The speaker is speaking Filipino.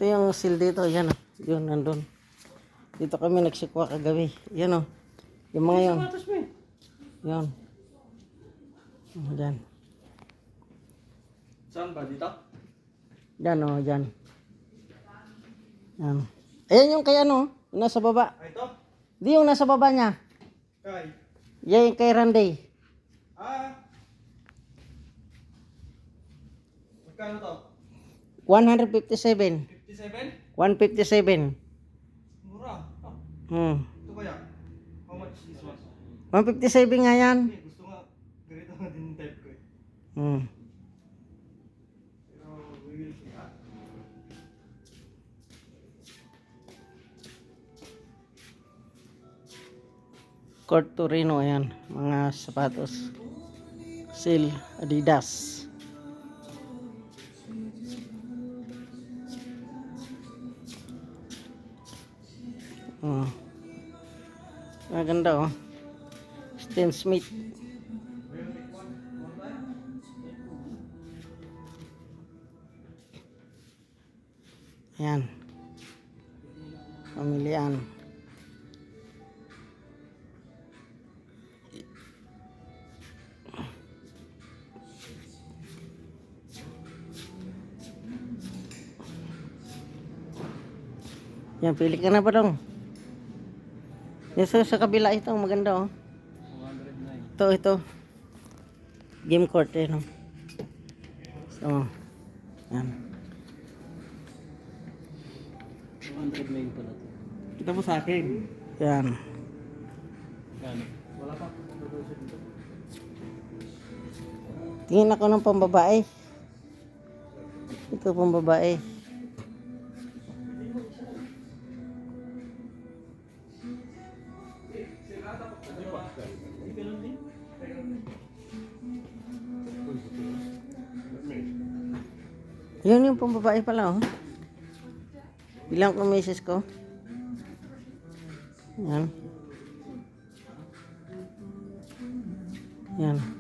Ito yung seal dito. Yan o. Yun, nandun. Dito kami nagsikwa kagabi. Yan o. Yung mga yun. Yan. Yan. Saan ba? Dito? Yan o. Yan. Yan. Ayan yung kay ano. Yung nasa baba. Ay, ito? Di yung nasa baba niya. Kay? Yan yung kay Randy. Magkano to? 157. 57? 157. Mura. Ito kaya? How much this one? 157 nga yan. Gusto nga, ganito nga din type ko eh. Pero, we will see. Court Torino, ayan. Mga sapatos. Seal, Adidas. Maganda oh. Stan Smith. Ayan. Pamilian. Yan, pili ka na ba dong? Yan sa kabila ito, maganda oh. 109. Ito. Game court eh, no? So, yan. 209 pala to. Kita mo sa akin. Yan. Wala pa. Tingin ako ng pambabae. Ito pambabae. Yun yung pambabae pala oh. Bilang ko misis ko. Yan. Yan.